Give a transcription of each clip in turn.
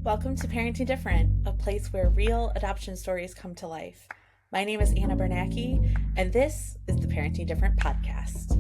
Welcome to Parenting Different, a place where real adoption stories come to life. My name is Anna Bernacki, and this is the Parenting Different podcast.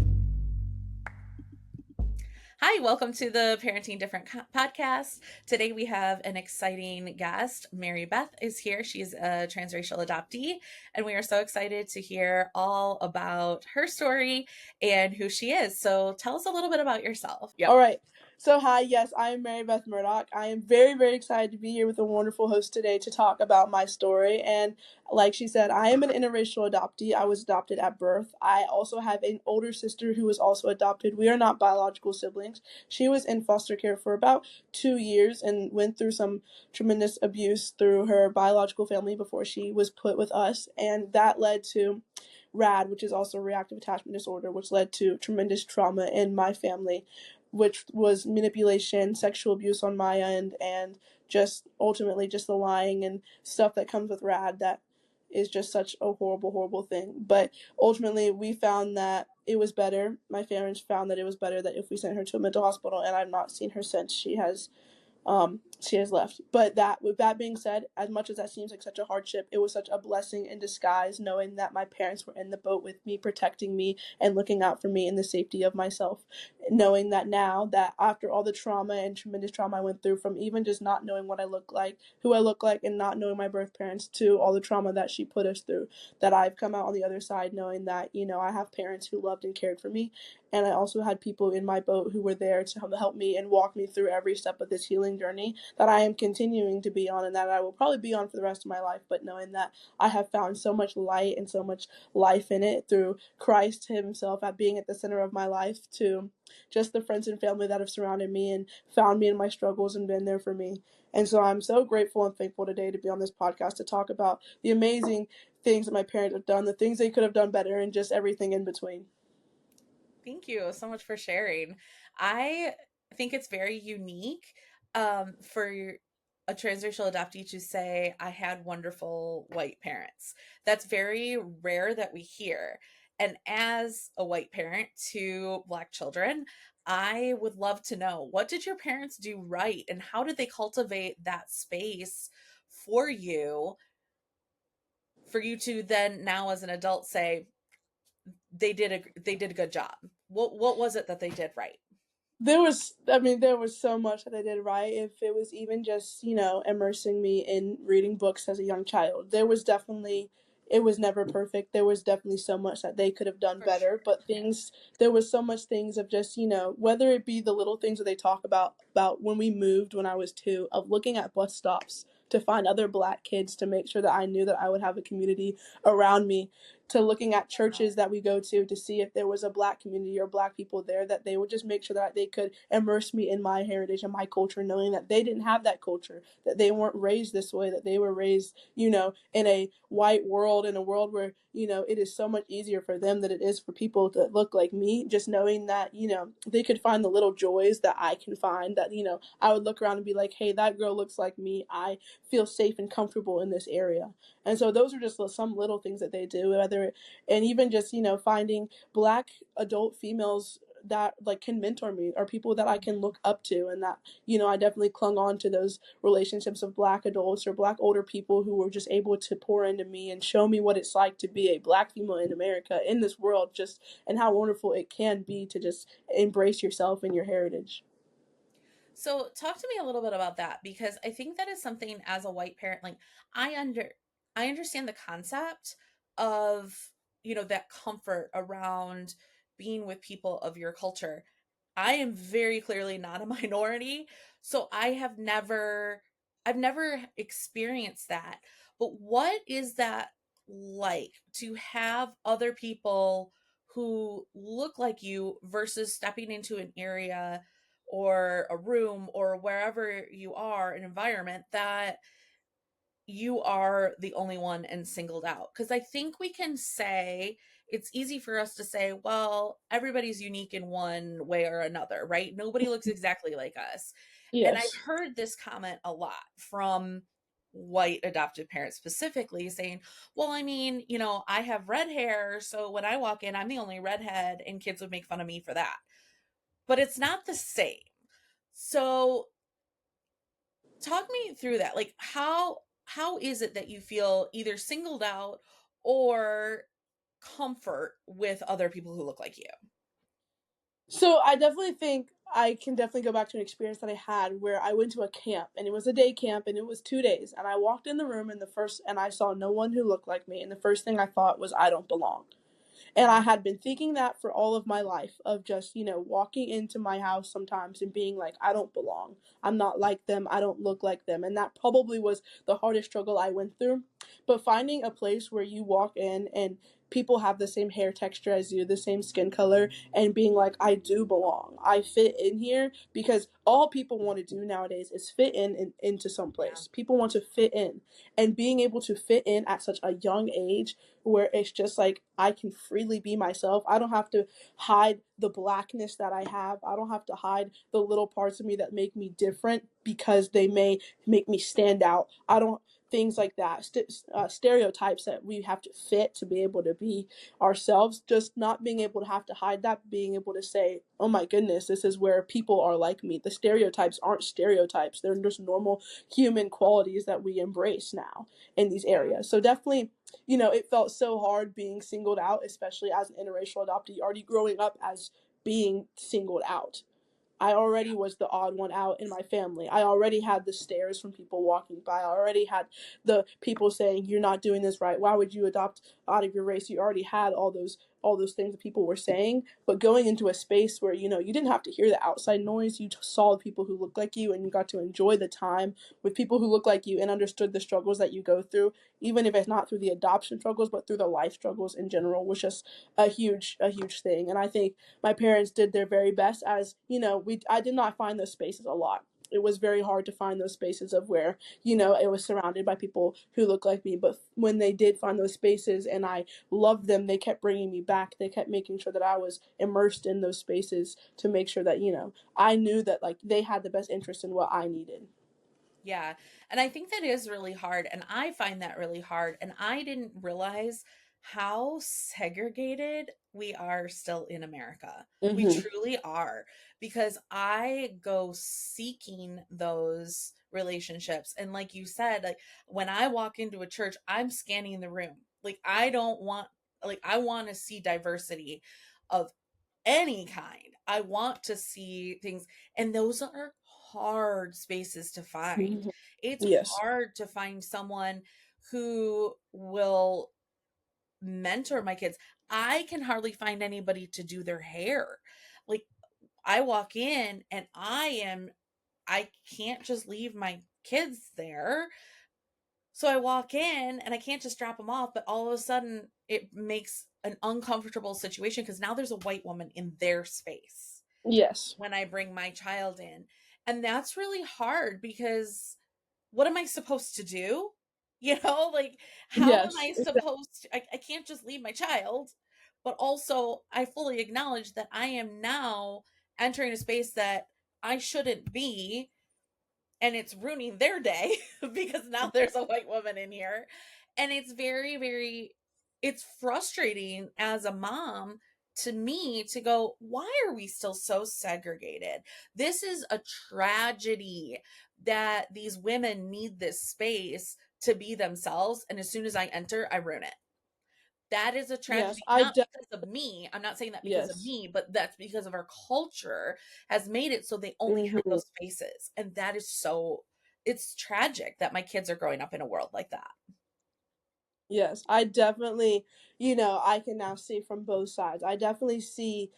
Hi, welcome to the Parenting Different podcast. Today we have an exciting guest. MaryBeth is here. She's a transracial adoptee, and we are so excited to hear all about her story and who she is. So tell us a little bit about yourself. All right. So, hi, yes, I am MaryBeth Murdock. I am very, very excited to be here with a wonderful host today to talk about my story. And like she said, I am an interracial adoptee. I was adopted at birth. I also have an older sister who was also adopted. We are not biological siblings. She was in foster care for about 2 years and went through some tremendous abuse through her biological family before she was put with us. And that led to RAD, which is also reactive attachment disorder, which led to tremendous trauma in my family, which was manipulation, sexual abuse on my end, and just ultimately just the lying and stuff that comes with RAD that is just such a horrible, horrible thing. But ultimately, we found that it was better. My parents found that it was better that if we sent her to a mental hospital, and I've not seen her since. She has left. But with that being said, as much as that seems like such a hardship, it was such a blessing in disguise knowing that my parents were in the boat with me, protecting me and looking out for me in the safety of myself. Knowing that now that after all the trauma and tremendous trauma I went through, from even just not knowing what I look like, who I look like, and not knowing my birth parents, to all the trauma that she put us through, that I've come out on the other side knowing that, I have parents who loved and cared for me. And I also had people in my boat who were there to help me and walk me through every step of this healing journey that I am continuing to be on, and that I will probably be on for the rest of my life. But knowing that I have found so much light and so much life in it through Christ himself at being at the center of my life, to just the friends and family that have surrounded me and found me in my struggles and been there for me. And so I'm so grateful and thankful today to be on this podcast to talk about the amazing things that my parents have done, the things they could have done better, and just everything in between. Thank you so much for sharing. I think it's very unique for a transracial adoptee to say, I had wonderful white parents. That's very rare that we hear. And as a white parent to Black children, I would love to know, what did your parents do right? And how did they cultivate that space for you to then now as an adult say, they did a good job? What was it that they did right? There was so much that they did right. If it was even just, immersing me in reading books as a young child, it was never perfect. There was definitely so much that they could have done For better, sure. but there was so much things of just, whether it be the little things that they talk about when we moved when I was 2, of looking at bus stops to find other Black kids to make sure that I knew that I would have a community around me, to looking at churches that we go to see if there was a Black community or Black people there, that they would just make sure that they could immerse me in my heritage and my culture, knowing that they didn't have that culture, that they weren't raised this way, that they were raised, in a white world, in a world where, it is so much easier for them than it is for people that look like me. Just knowing that, they could find the little joys that I can find, that, I would look around and be like, hey, that girl looks like me. I feel safe and comfortable in this area. And so those are just some little things that they do, and even just, finding Black adult females that like can mentor me, or people that I can look up to, and that, I definitely clung on to those relationships of Black adults or Black older people who were just able to pour into me and show me what it's like to be a Black female in America, in this world, just, and how wonderful it can be to just embrace yourself and your heritage. So talk to me a little bit about that, because I think that is something as a white parent, like I under I understand the concept of, that comfort around being with people of your culture. I am very clearly not a minority, so I've never experienced that. But what is that like, to have other people who look like you versus stepping into an area or a room or wherever you are, an environment that you are the only one and singled out? Because I think we can say, it's easy for us to say, well, everybody's unique in one way or another, right? Nobody looks exactly like us. And I've Yes. heard this comment a lot from white adoptive parents specifically, saying, well, I mean, I have red hair, so when I walk in, I'm the only redhead, and kids would make fun of me for that. But it's not the same. So talk me through that. Like how is it that you feel either singled out or comfort with other people who look like you? So I definitely think I can definitely go back to an experience that I had where I went to a camp, and it was a day camp, and it was 2 days, and I walked in the room, and I saw no one who looked like me, and the first thing I thought was I don't belong. And I Mhm. had been thinking that for all of my life, of just, walking into my house sometimes and being like, I don't belong. I'm not like them. I don't look like them. And that probably was the hardest struggle I went through. But finding a place where you walk in and people have the same hair texture as you, the same skin color, and being like, I do belong. I fit in here, because all people want to do nowadays is fit into some Yeah. place. People want to fit in. And being able to fit in at such a young age, where it's just like I can freely be myself. I don't have to hide the blackness that I have. I don't have to hide the little parts of me that make me different because they may make me stand out. I don't things like that. Stereotypes that we have to fit to be able to be ourselves. Just not being able to have to hide that, being able to say, "Oh my goodness, this is where people are like me." The stereotypes aren't stereotypes. They're just normal human qualities that we embrace now in these Yeah. areas. So definitely, it felt so hard being singled out, especially as an interracial adoptee, already growing up as being singled out. I already was the odd one out in my family. I already had the stares from people walking by. I already had the people saying, "You're not doing this right. Why would you adopt out of your race?" You already had all those things that people were saying. But going into a space where, you didn't have to hear the outside noise. You saw the people who looked like you, and you got to enjoy the time with people who looked like you and understood the struggles that you go through, even if it's not through the adoption struggles, but through the life struggles in general, was just a huge thing. And I think my parents did their very best, as we I did not find those spaces a lot. It was very hard to find those spaces of where, it was surrounded by people who look like me. But when they did find those spaces and I loved them, they kept bringing me back. They kept making sure that I was immersed in those spaces to make sure that, I knew that, like, they had the best interest in what I needed. Yeah. And I think that is really hard. And I find that really hard. And I didn't realize how segregated we are still in America. We Mm-hmm. truly are. Because I go seeking those relationships. And like you said, like when I walk into a church, I'm scanning the room. Like I don't want, like, I want to see diversity of any kind. I want to see things, and those are hard spaces to find. Mm-hmm. It's Yes. hard to find someone who will mentor my kids. I can hardly find anybody to do their hair. Like I walk in and I can't just leave my kids there. So I walk in and I can't just drop them off, but all of a sudden it makes an uncomfortable situation because now there's a white woman in their space Yes. when I bring my child in. And that's really hard because what am I supposed to do? Like how am Yes. I supposed to, I can't just leave my child, but also I fully acknowledge that I am now entering a space that I shouldn't be, and it's ruining their day because now there's a white woman in here. And it's very, very, it's frustrating as a mom to me to go, why are we still so segregated? This is a tragedy that these women need this space to be themselves. And as soon as I enter, I ruin it. That is a Yes. tragedy, not because of me. I'm not saying that because of Yes. me, but that's because of our culture has made it so they only have Mm-hmm. those spaces. And that is so, it's tragic that my kids are growing up in a world like that. Yes, I definitely, I can now see from both sides. I definitely see,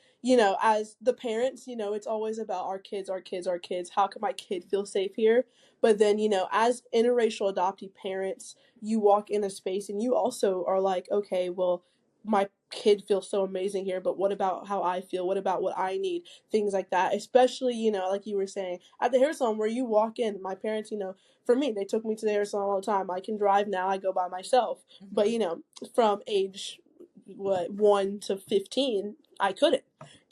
as the parents, it's always about our kids, our kids, our kids. How can my kid feel safe here? But then, as interracial adoptee parents, you walk in a space and you also are like, okay, well, my kid feels so amazing here, but what about how I feel? What about what I need? Things like that. Especially, like you were saying, at the hair salon where you walk in, my parents, for me, they took me to the hair salon all the time. I can drive now, I go by myself. But Hmm. from age 1 to 15, I couldn't.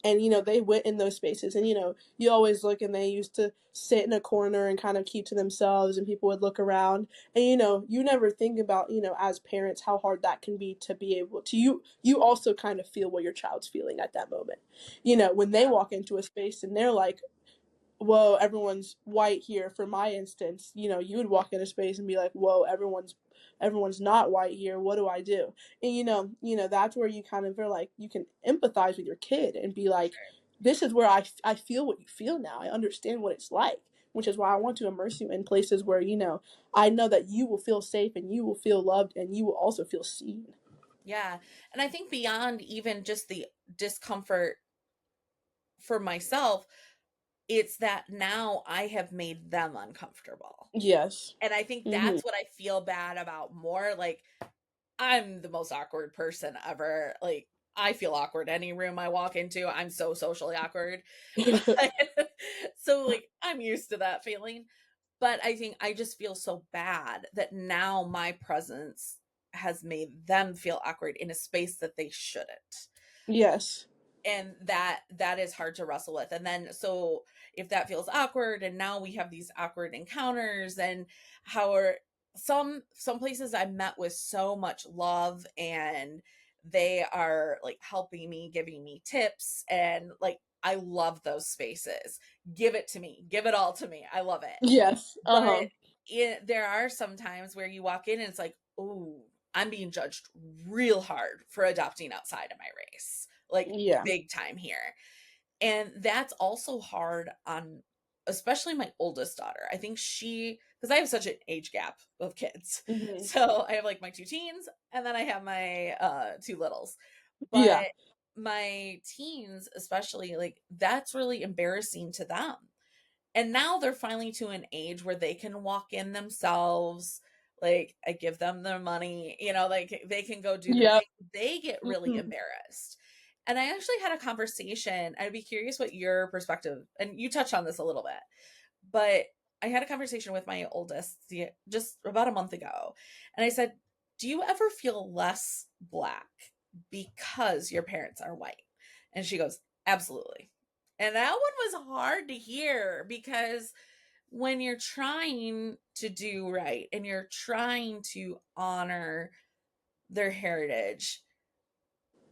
And they went in those spaces, and you always look, and they used to sit in a corner and kind of keep to themselves, and people would look around, and you never think about, as parents, how hard that can be to be able to, you also kind of feel what your child's feeling at that moment, when they Yeah. walk into a space and they're like, whoa, everyone's white here. For my instance, you would walk into space and be like, whoa, everyone's not white here. What do I do? And that's where you kind of are like, you can empathize with your kid and be like, Sure. this is where I feel what you feel now. I understand what it's like, which is why I want to immerse you in places where, I know that you will feel safe and you will feel loved and you will also feel seen. Yeah. And I think beyond even just the discomfort for myself, it's that now I have made them uncomfortable. Yes. And I think Mm-hmm. that's what I feel bad about more. Like, I'm the most awkward person ever. Like, I feel awkward any room I walk into. I'm so socially awkward. But so like I'm used to that feeling. But I think I just feel so bad that now my presence has made them feel awkward in a space that they shouldn't. Yes. And that is hard to wrestle with. And then so if that feels awkward and now we have these awkward encounters, and how are some places I met with so much love, and they are like helping me, giving me tips, and like I love those spaces. Give it to me, give it all to me, I love it. Yes. But Uh-huh. there are some times where you walk in and it's like, oh, I'm being judged real hard for adopting outside of my race, like Yeah. big time here. And that's also hard on especially my oldest daughter. I think because I have such an age gap of kids. Hmm. So I have like my two teens and then I have my two littles. Yeah. But my teens, especially, like that's really embarrassing to them. And now they're finally to an age where they can walk in themselves. Like I give them their money, like they can go do their Yep. thing. They get really Mhm. embarrassed. And I actually had a conversation. I'd be curious what your perspective, and you touched on this a little bit, but I had a conversation with my oldest just about a month ago. And I said, do you ever feel less black because your parents are white? And she goes, absolutely. And that one was hard to hear because when you're trying to do right and you're trying to honor their heritage,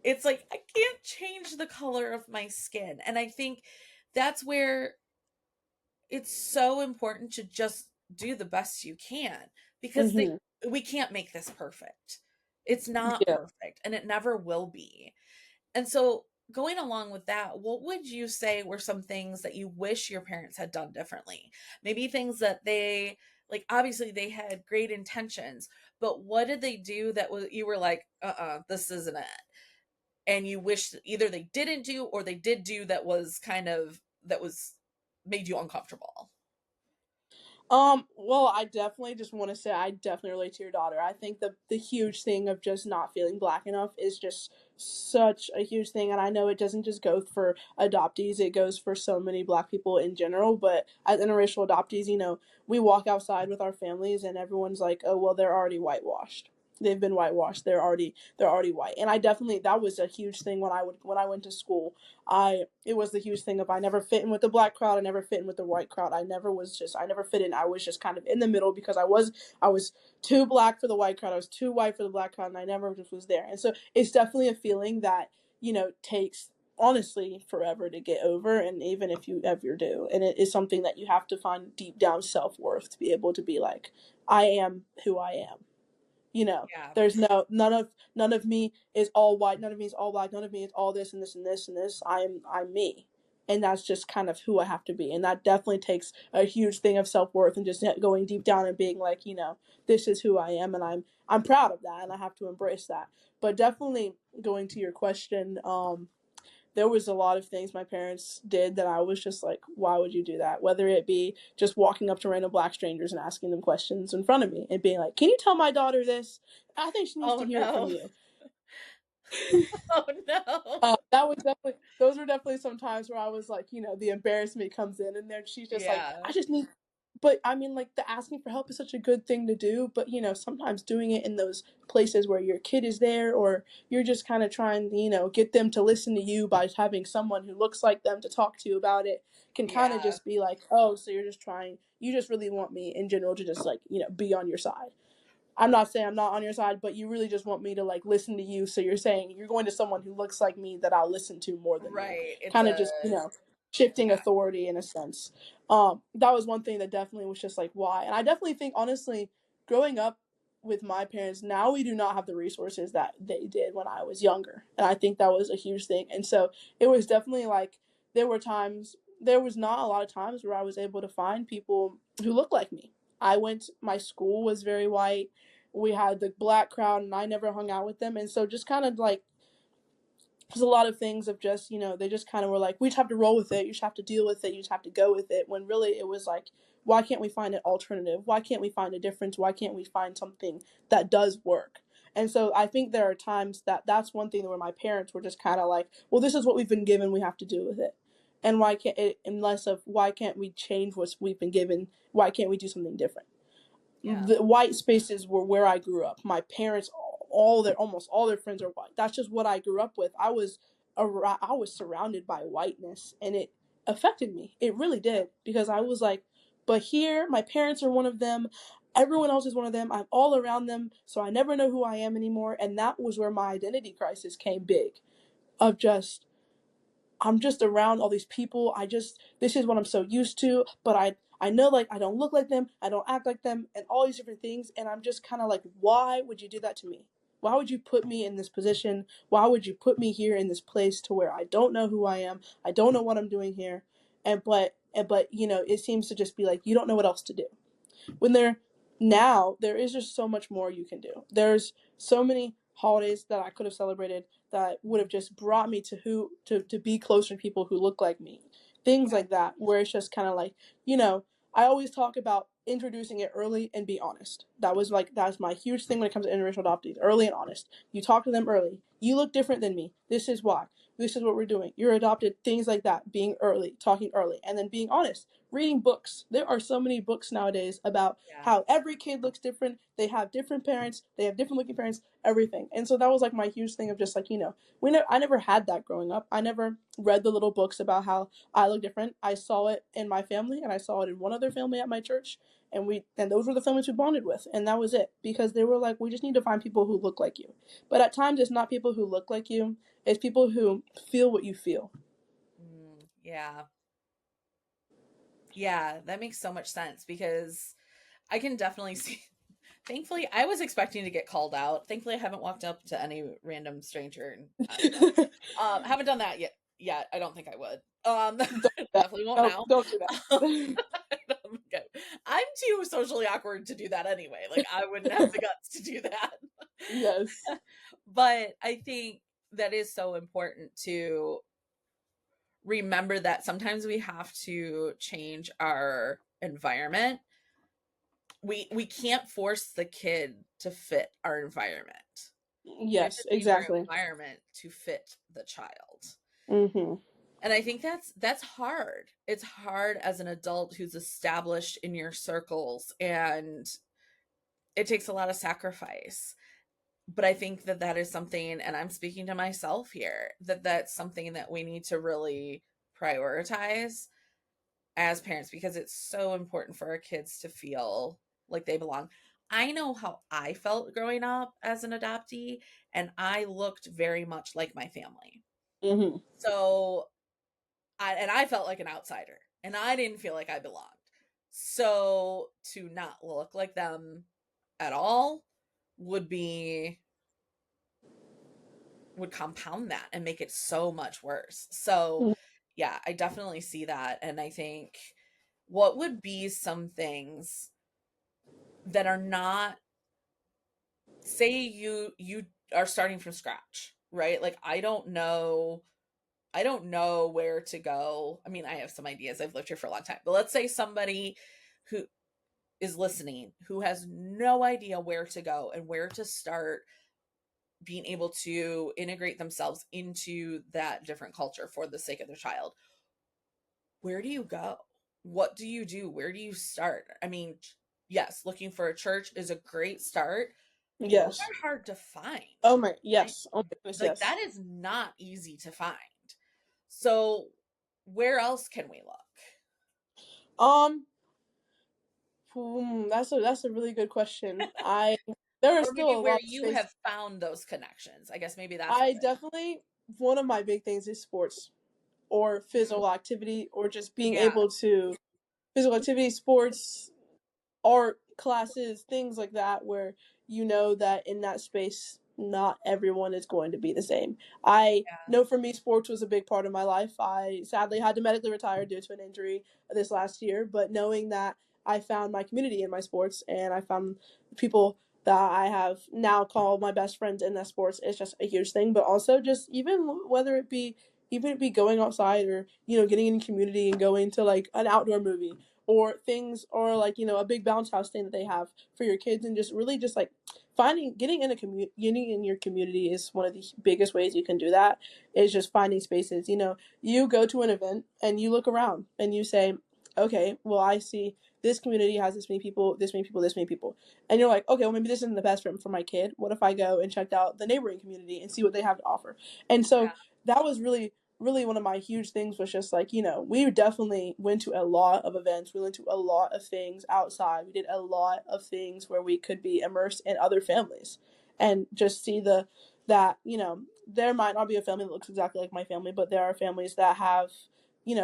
it's like I can't change the color of my skin. And I think that's where it's so important to just do the best you can, because Mhm. we can't make this perfect. It's not Yeah. perfect and it never will be. And so, going along with that, what would you say were some things that you wish your parents had done differently? Maybe things that they, like, obviously they had great intentions, but what did they do that was you were like, this isn't it? And you wish that either they didn't do or they did do that was that was made you uncomfortable. Well, I definitely just want to say I definitely relate to your daughter. I think the huge thing of just not feeling black enough is just such a huge thing, and I know it doesn't just go for adoptees; it goes for so many black people in general. But as interracial adoptees, we walk outside with our families, and everyone's like, "Oh, well, they're already whitewashed. They've been whitewashed. They're already white." And I definitely that was a huge thing when I went to school. I it was the huge thing of I never fit in with the black crowd, I never fit in with the white crowd. I never fit in. I was just kind of in the middle because I was too black for the white crowd. I was too white for the black crowd, and I never just was there. And so it's definitely a feeling that, takes honestly forever to get over, and even if you ever do. And it is something that you have to find deep down self-worth to be able to be like, I am who I am. Yeah. There's none of me is all white, none of me is all black, none of me is all this and this and this and this. I'm me. And that's just kind of who I have to be. And that definitely takes a huge thing of self-worth and just going deep down and being like, this is who I am, and I'm proud of that, and I have to embrace that. But definitely going to your question, there was a lot of things my parents did that I was just like, why would you do that? Whether it be just walking up to random black strangers and asking them questions in front of me and being like, can you tell my daughter this? I think she needs Oh to hear it from no. you. Oh no. Those were definitely some times where I was like, the embarrassment comes in, and then she's just like, Yeah. I just need, but I mean, like, the asking for help is such a good thing to do, but sometimes doing it in those places where your kid is there, or you're just kind of trying to, get them to listen to you by having someone who looks like them to talk to you about it, can kind of Yeah. just be like, oh, so you just really want me in general to just like, be on your side. I'm not saying I'm not on your side, but you really just want me to like listen to you. So you're saying you're going to someone who looks like me that I'll listen to more than you. Right. It's Kind of a just. shifting Yeah. authority in a sense. That was one thing that definitely was just like why. And I definitely think honestly, growing up with my parents, now we do not have the resources that they did when I was younger. And I think that was a huge thing. And so it was definitely like there was not a lot of times where I was able to find people who looked like me. My school was very white. We had the black crowd and I never hung out with them. And so just kind of like there's a lot of things of just they just kind of were like we just have to roll with it, you just have to deal with it, you just have to go with it, when really it was like why can't we find an alternative, why can't we find a difference, why can't we find something that does work. And so I think there are times that's one thing where my parents were just kind of like, well, this is what we've been given, we have to deal with it. And why can't it, unless of why can't we change what we've been given, why can't we do something different. Yeah. The white spaces were where I grew up. My parents, almost all their friends are white. That's just what I grew up with. I was surrounded by whiteness, and it affected me. It really did, because I was like, but here my parents are one of them. Everyone else is one of them. I'm all around them, so I never know who I am anymore. And that was where my identity crisis came big. Of just I'm just around all these people. This is what I'm so used to, but I know like I don't look like them, I don't act like them, and all these different things. And I'm just kind of like, why would you do that to me? Why would you put me in this position? Why would you put me here in this place to where I don't know who I am? I don't know what I'm doing here. But it seems to just be like you don't know what else to do. When there is just so much more you can do. There's so many holidays that I could have celebrated that would have just brought me to be closer to people who look like me. Things Yeah. like that, where it's just kind of like, I always talk about introducing it early and be honest. That's my huge thing when it comes to interracial adoptees. Early and honest. You talk to them early. You look different than me. This is why. This is what we're doing. You're adopted. Things like that. Being early, talking early, and then being honest. Reading books. There are so many books nowadays about Yeah. how every kid looks different. They have different parents. They have different looking parents. Everything. And so that was like my huge thing of just like I never had that growing up. I never read the little books about how I look different. I saw it in my family, and I saw it in one other family at my church, and those were the families we bonded with, and that was it, because they were like, we just need to find people who look like you. But at times it's not people who look like you, it's people who feel what you feel. Yeah. Yeah, that makes so much sense because I can definitely see. Thankfully, I was expecting to get called out. Thankfully, I haven't walked up to any random stranger and I don't know. Haven't done that yet. Yet, I don't think I would. Don't do that. Definitely won't No, now. don't do Um, that. okay. I'm too socially awkward to do that anyway. Like I wouldn't have the guts to do that. Yes. But I think that is so important to remember that sometimes we have to change our environment. We can't force the kid to fit our environment. We have to Yes, change our exactly. environment to fit the child. Mm-hmm. And I think that's hard. It's hard as an adult who's established in your circles and it takes a lot of sacrifice. But I think that that is something, and I'm speaking to myself here, that that's something that we need to really prioritize as parents because it's so important for our kids to feel like they belong. I know how I felt growing up as an adoptee, and I looked very much like my family. Mm-hmm. So, I felt like an outsider, and I didn't feel like I belonged. So, to not look like them at all would be would compound that and make it so much worse. So, yeah, I definitely see that, and I think what would be some things that are not, say you are starting from scratch, right? Like I don't know where to go. I mean, I have some ideas. I've lived here for a long time. But let's say somebody who is listening who has no idea where to go and where to start being able to integrate themselves into that different culture for the sake of their child. Where do you go? What do you do? Where do you start? I mean, yes, looking for a church is a great start. Those Yes. are hard to find, Oh my, right? yes. Oh my goodness, Like yes. that is not easy to find. So where else can we look? Um, that's a really good question. There are Or still maybe a where lot of you space. have found those connections. I guess maybe that's what I definitely One of my big things is sports. or Mm, physical activity, or just being yeah, able to physical activity, sports, art classes, things like that, where you know that in that space, not everyone is going to be the same. I yeah, know for me, sports was a big part of my life. I sadly had to medically retire due to an injury this last year, but knowing that I found my community in my sports and I found people that I have now called my best friends in that sports is just a huge thing. But also just even whether it be even it be going outside or getting in community and going to like an outdoor movie or things or like a big bounce house thing that they have for your kids and just really just like finding getting in a community getting in your community is one of the biggest ways you can do that is just finding spaces. You go to an event and you look around and you say, okay, well, I see this community has this many people, this many people, this many people, and you're like, okay, well, maybe this isn't the best for my kid. What if I go and check out the neighboring community and see what they have to offer? And so yeah, that was really one of my huge things was just like, we definitely went to a lot of events. We went to a lot of things outside. We did a lot of things where we could be immersed in other families and just see that, there might not be a family that looks exactly like my family, but there are families that have,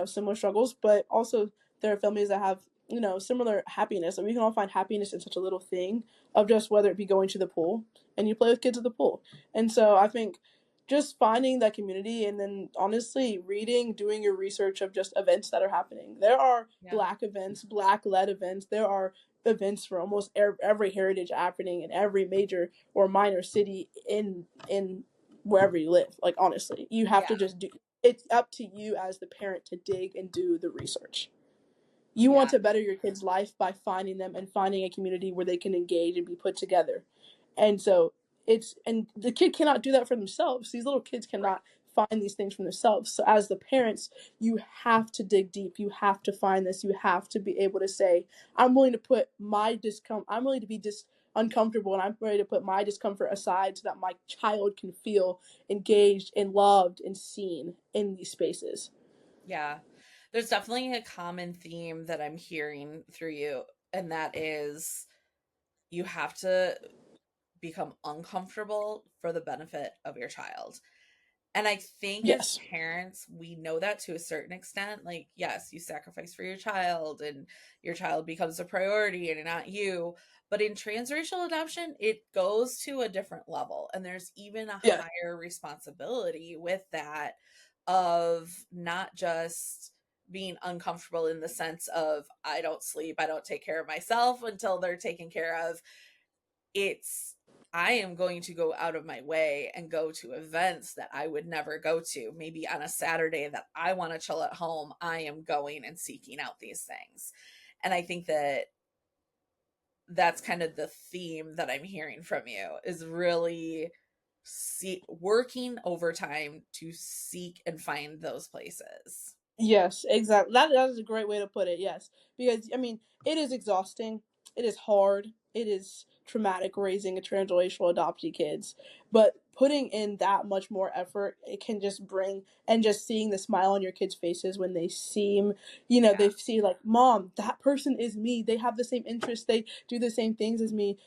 similar struggles, but also there are families that have, similar happiness. And we can all find happiness in such a little thing of just whether it be going to the pool and you play with kids at the pool. And so I think just finding that community and then honestly reading, doing your research of just events that are happening. There are yeah, black events, black led events. There are events for almost every heritage happening in every major or minor city in wherever you live. Like honestly, you have yeah, to just do it's up to you as the parent to dig and do the research. You yeah, want to better your kid's life by finding them and finding a community where they can engage and be put together. And so and the kid cannot do that for themselves. These little kids right, cannot find these things for themselves. So as the parents, you have to dig deep. You have to find this. You have to be able to say, I'm willing to put my discomfort, I'm willing to be uncomfortable and I'm ready to put my discomfort aside so that my child can feel engaged and loved and seen in these spaces. yeah. There's definitely a common theme that I'm hearing through you, and that is you have to become uncomfortable for the benefit of your child. And I think as Yes. parents, we know that to a certain extent. Like, yes, you sacrifice for your child and your child becomes a priority and not you. But in transracial adoption, it goes to a different level. And there's even a Yeah. higher responsibility with that of not just being uncomfortable in the sense of I don't sleep, I don't take care of myself until they're taken care of. It's I am going to go out of my way and go to events that I would never go to. Maybe on a Saturday that I want to chill at home, I am going and seeking out these things. And I think that that's kind of the theme that I'm hearing from you is really working overtime to seek and find those places. Yes, exactly. That is a great way to put it. Yes, because I mean, it is exhausting. It is hard. It is traumatic raising a transracial adoptee kids, but putting in that much more effort, it can just bring and just seeing the smile on your kids' faces when they seem, Yeah. they see like, mom, that person is me. They have the same interests. They do the same things as me.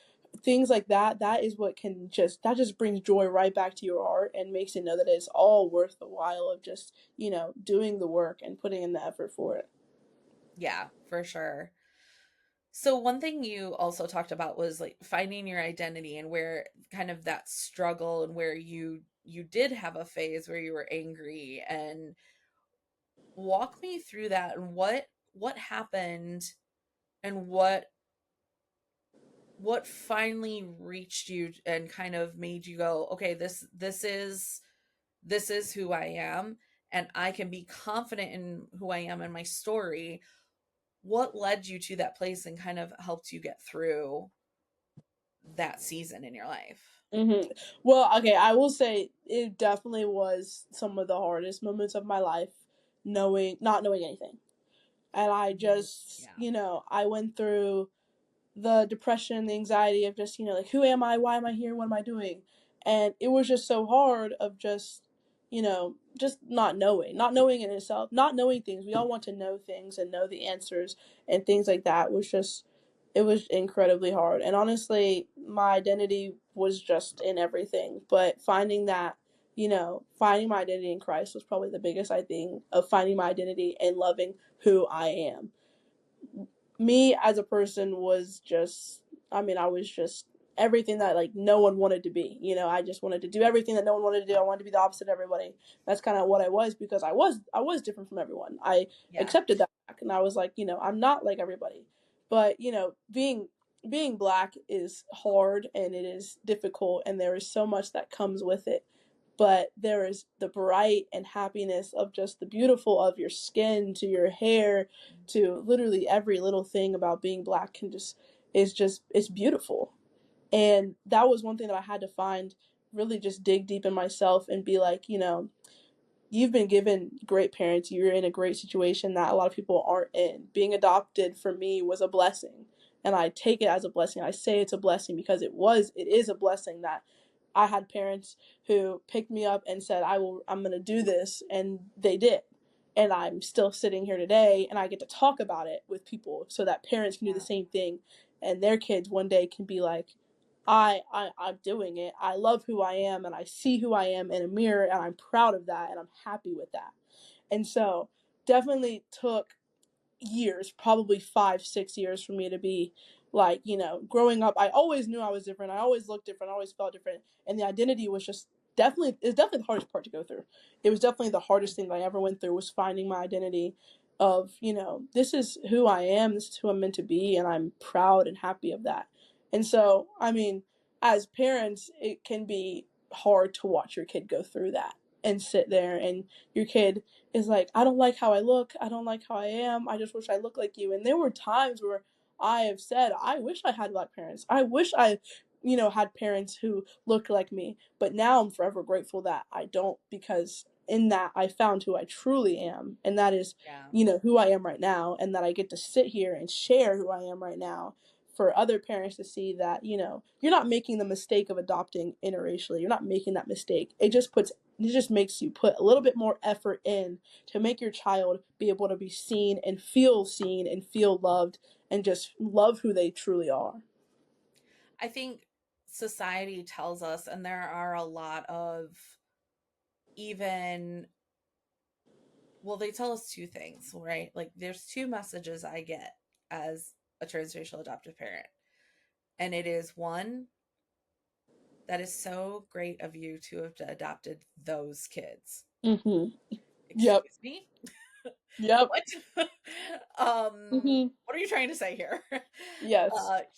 Things like that is what can just brings joy right back to your heart and makes you know that it's all worth the while of just doing the work and putting in the effort for it. Yeah, for sure. So one thing you also talked about was like finding your identity and where kind of that struggle and where you did have a phase where you were angry and walk me through that and what happened and what finally reached you and kind of made you go, okay, this is who I am and I can be confident in who I am and my story. What led you to that place and kind of helped you get through that season in your life? hmm Well, okay, I will say it definitely was some of the hardest moments of my life, not knowing anything, and I Mhm. just, Yeah. I went through the depression, the anxiety of just, like, who am I? Why am I here? What am I doing? And it was just so hard of just not knowing in itself, not knowing things. We all want to know things and know the answers and things like that was just, it was incredibly hard. And honestly, my identity was just in everything. But finding that, finding my identity in Christ was probably the biggest, I think, of finding my identity and loving who I am. Me as a person was just, I was just everything that like no one wanted to be. I just wanted to do everything that no one wanted to do. I wanted to be the opposite of everybody. That's kind of what I was, because I was different from everyone. I Yeah. accepted that, and I was like, I'm not like everybody. But being black is hard, and it is difficult, and there is so much that comes with it. But there is the bright and happiness of just the beautiful of your skin to your hair to literally every little thing about being black can just it's beautiful. And that was one thing that I had to find, really just dig deep in myself and be like, you've been given great parents. You're in a great situation that a lot of people aren't in. Being adopted for me was a blessing. And I take it as a blessing. I say it's a blessing because it is a blessing that I had parents who picked me up and said, I'm going to do this. And they did. And I'm still sitting here today, and I get to talk about it with people so that parents can do the Yeah. same thing, and their kids one day can be like, I'm doing it. I love who I am, and I see who I am in a mirror, and I'm proud of that, and I'm happy with that. And so definitely took years, probably 5, 6 years for me to be like, growing up, I always knew I was different. I always looked different. I always felt different. And the identity was just definitely the hardest part to go through. It was definitely the hardest thing that I ever went through, was finding my identity of, this is who I am. This is who I'm meant to be. And I'm proud and happy of that. And so, as parents, it can be hard to watch your kid go through that and sit there, and your kid is like, I don't like how I look. I don't like how I am. I just wish I looked like you. And there were times where I have said, I wish I had black parents. I wish I, had parents who looked like me. But now I'm forever grateful that I don't, because in that I found who I truly am. And that is, Yeah. who I am right now. And that I get to sit here and share who I am right now for other parents to see that, you're not making the mistake of adopting interracially. You're not making that mistake. It just makes you put a little bit more effort in to make your child be able to be seen and feel loved, and just love who they truly are. I think society tells us, and there are a lot of, even, well, they tell us two things, right? Like, there's two messages I get as a transracial adoptive parent. And it is one, that is so great of you to have adopted those kids. Mm-hmm. Yep. Excuse me? Yep. What? Mm-hmm. What are you trying to say here? Yes.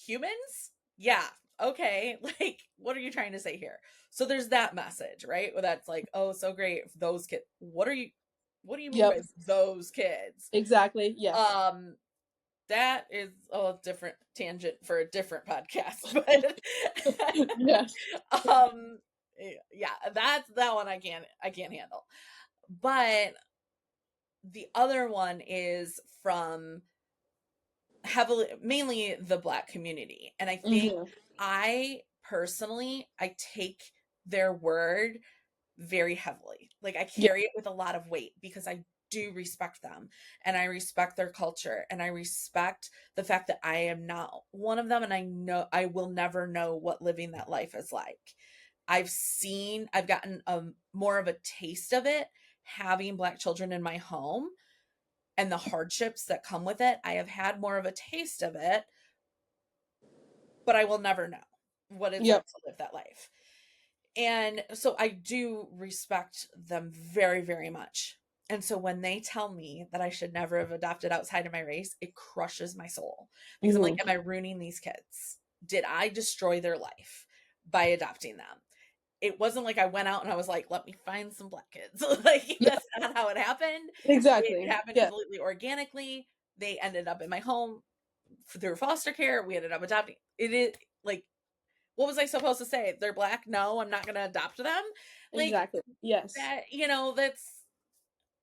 Humans? Yeah. Okay. Like, what are you trying to say here? So there's that message, right? Where that's like, oh, so great. Those kids. What do you mean Yep. by those kids? Exactly. Yes. Um, that is a different tangent for a different podcast, but Yes. um yeah, that's that one I can't handle. But the other one is from heavily, mainly the black community. And I think Mm-hmm. I take their word very heavily. Like, I Yeah. carry it with a lot of weight because I do respect them, and I respect their culture, and I respect the fact that I am not one of them, and I know I will never know what living that life is like. I've gotten more of a taste of it having black children in my home and the hardships that come with it. I have had more of a taste of it, but I will never know what it's Yep. like to live that life. And so I do respect them very, very much. And so when they tell me that I should never have adopted outside of my race, it crushes my soul because I'm like, Mm-hmm. am I ruining these kids? Did I destroy their life by adopting them? It wasn't like I went out and I was like, let me find some black kids. Like, Yeah. that's not how it happened. It Exactly. happened Yeah. completely organically. They ended up in my home through foster care. We ended up adopting. It is like, what was I supposed to say? They're black? No, I'm not going to adopt them. Like, Exactly. Yes. that, that's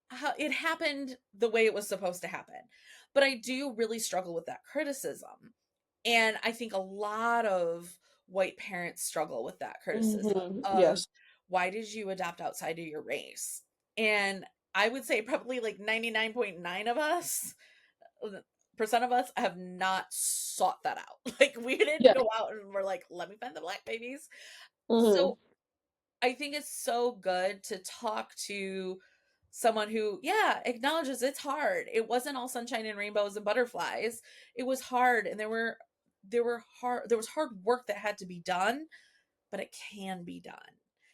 how it happened the way it was supposed to happen. But I do really struggle with that criticism. And I think a lot of white parents struggle with that criticism Mm-hmm. of, Yes. why did you adopt outside of your race? And I would say probably like 99.9 of us percent of us have not sought that out. Like, we didn't Yeah. go out and we're like, let me find the black babies. Mm-hmm. So I think it's so good to talk to someone who, yeah, acknowledges it's hard. It wasn't all sunshine and rainbows and butterflies. It was hard, and there was hard work that had to be done, but it can be done.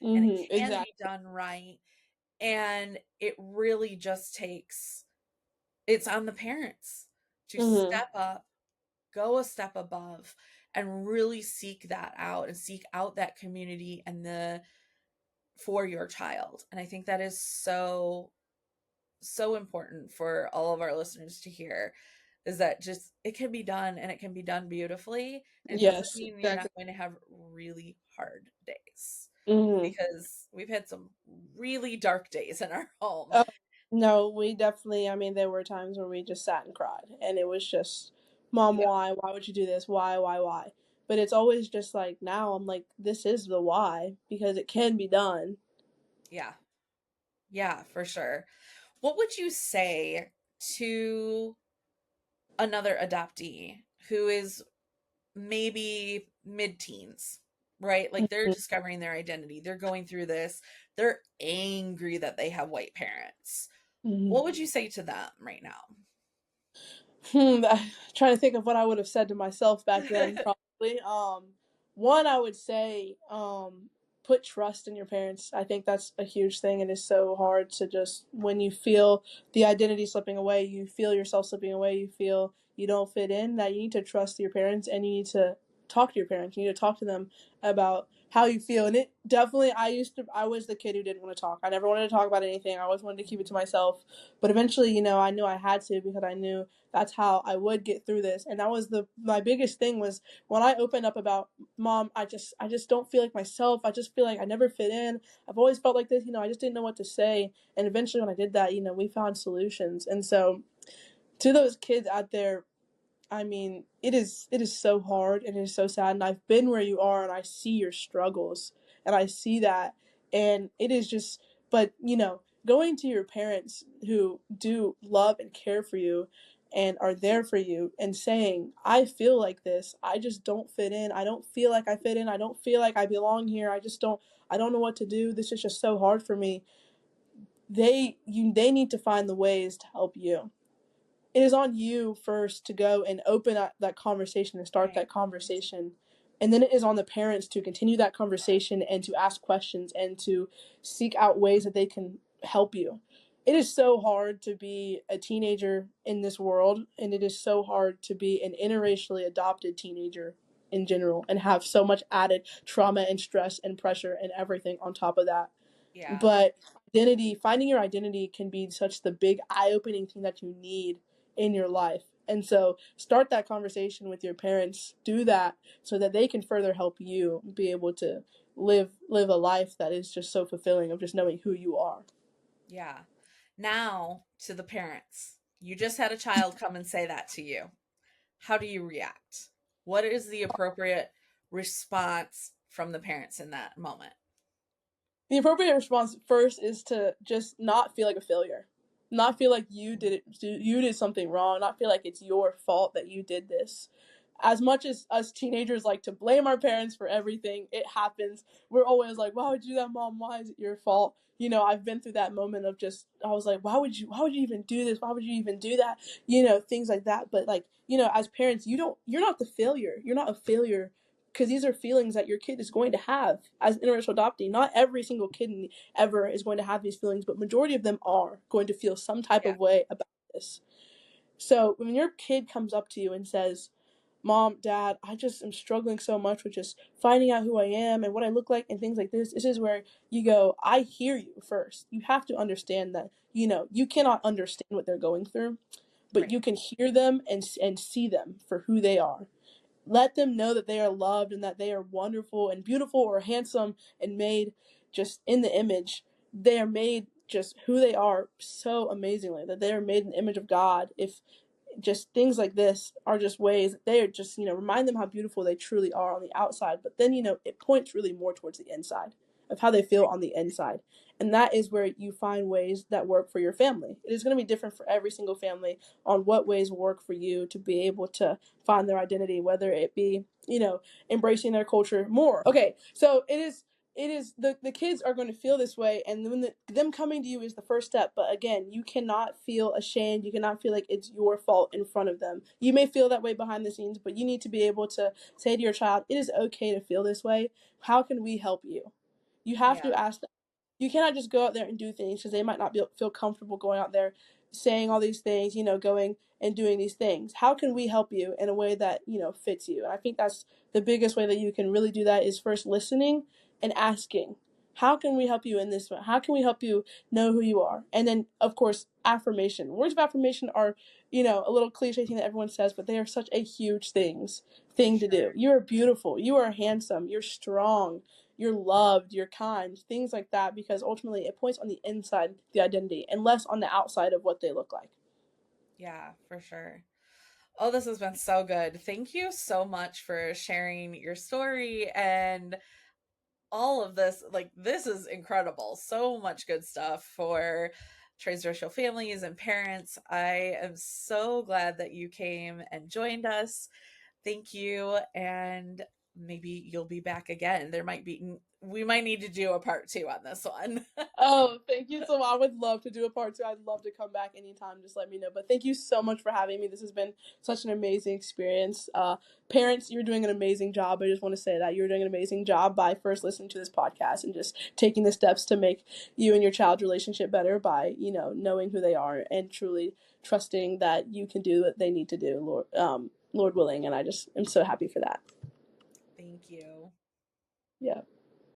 And it can be Exactly. done right. And it really just takes it's on the parents to Hmm. step up, go a step above, and really seek that out and seek out that community and the for your child. And I think that is so important for all of our listeners to hear, is that just it can be done, and it can be done beautifully, and it doesn't Yes, mean you're not exactly. going to have really hard days, Hmm. because we've had some really dark days in our home. Oh, no, we definitely, I mean, there were times where we just sat and cried, and it was just, Mom, Yeah. why? Why would you do this? Why? But it's always just like, now I'm like, this is the why, because it can be done. Yeah. Yeah, for sure. What would you say to another adoptee who is maybe mid-teens, right? Like they're Mhm. discovering their identity. They're going through this. They're angry that they have white parents. What Mhm. would you say to them right now? Trying to think of what I would have said to myself back then, probably. One, I would say, put trust in your parents. I think that's a huge thing. It is so hard to just, when you feel the identity slipping away, you feel yourself slipping away, you feel you don't fit in, that you need to trust your parents and you need to talk to your parents. You need to talk to them about how you feel. And it definitely, I was the kid who didn't want to talk. I never wanted to talk about anything. I always wanted to keep it to myself. But eventually, I knew I had to, because I knew that's how I would get through this. And that was my biggest thing, was when I opened up about, Mom, I just don't feel like myself. I just feel like I never fit in. I've always felt like this, I just didn't know what to say. And eventually when I did that, we found solutions. And so, to those kids out there, I mean, it is so hard and it is so sad. And I've been where you are, and I see your struggles, and I see that, and it is just. But going to your parents who do love and care for you, and are there for you, and saying, "I feel like this. I just don't fit in. I don't feel like I fit in. I don't feel like I belong here. I just don't. I don't know what to do. This is just so hard for me." They need to find the ways to help you. It is on you first to go and open up that conversation and start Right. that conversation. And then it is on the parents to continue that conversation and to ask questions and to seek out ways that they can help you. It is so hard to be a teenager in this world, and it is so hard to be an interracially adopted teenager in general, and have so much added trauma and stress and pressure and everything on top of that. Yeah. But finding your identity can be such the big eye-opening thing that you need in your life. And so start that conversation with your parents. Do that so that they can further help you be able to live a life that is just so fulfilling, of just knowing who you are. Yeah. Now to the parents. You just had a child come and say that to you. How do you react? What is the appropriate response from the parents in that moment? The appropriate response first is to just not feel like a failure. Not feel like you did something wrong, not feel like it's your fault that you did this. As much as us teenagers like to blame our parents for everything, it happens. We're always like, "Why would you do that, Mom? Why is it your fault?" I've been through that moment of just, I was like, why would you even do this? Why would you even do that? Things like that. But like, as parents, you're not the failure. You're not a failure, because these are feelings that your kid is going to have as an interracial adoptee. Not every single kid ever is going to have these feelings, but majority of them are going to feel some type Yeah. of way about this. So when your kid comes up to you and says, "Mom, Dad, I just am struggling so much with just finding out who I am and what I look like and things like this is where you go, "I hear you first. You have to understand that, you Yeah. cannot understand what they're going through, but Right. you can hear them and see them for who they are. Let them know that they are loved and that they are wonderful and beautiful or handsome and made just in the image. They are made just who they are so amazingly, that they are made in the image of God. If just things like this are just ways that they are just, remind them how beautiful they truly are on the outside. But then, it points really more towards the inside of how they feel Right. on the inside. And that is where you find ways that work for your family. It is going to be different for every single family on what ways work for you to be able to find their identity, whether it be, embracing their culture more. Okay, so it is. it is the kids are going to feel this way, and then them coming to you is the first step. But again, you cannot feel ashamed, you cannot feel like it's your fault in front of them. You may feel that way behind the scenes, but you need to be able to say to your child, it is okay to feel this way. How can we help you? You have to Yeah. ask them. You cannot just go out there and do things because they might not feel comfortable going out there saying all these things, going and doing these things. How can we help you in a way that fits you? And I think that's the biggest way that you can really do that is first listening and asking, how can we help you in this way? How can we help you know who you are? And then, of course, affirmation. Words of affirmation are, a little cliche thing that everyone says, but they are such a huge For thing to do. sure. You are beautiful. You are handsome. You're strong. You're loved. You're kind. Things like that, because ultimately it points on the inside, the identity, and less on the outside of what they look like. Yeah, for sure. Oh, this has been so good. Thank you so much for sharing your story and all of this. Like, this is incredible. So much good stuff for transracial families and parents. I am so glad that you came and joined us. Thank you. And maybe you'll be back again. We might need to do a part two on this one. Oh, thank you so much. I would love to do a part two. I'd love to come back anytime. Just let me know. But thank you so much for having me. This has been such an amazing experience. Parents, you're doing an amazing job. I just want to say that you're doing an amazing job by first listening to this podcast and just taking the steps to make you and your child's relationship better by, knowing who they are and truly trusting that you can do what they need to do, Lord willing. And I just am so happy for that. Thank you. Yeah.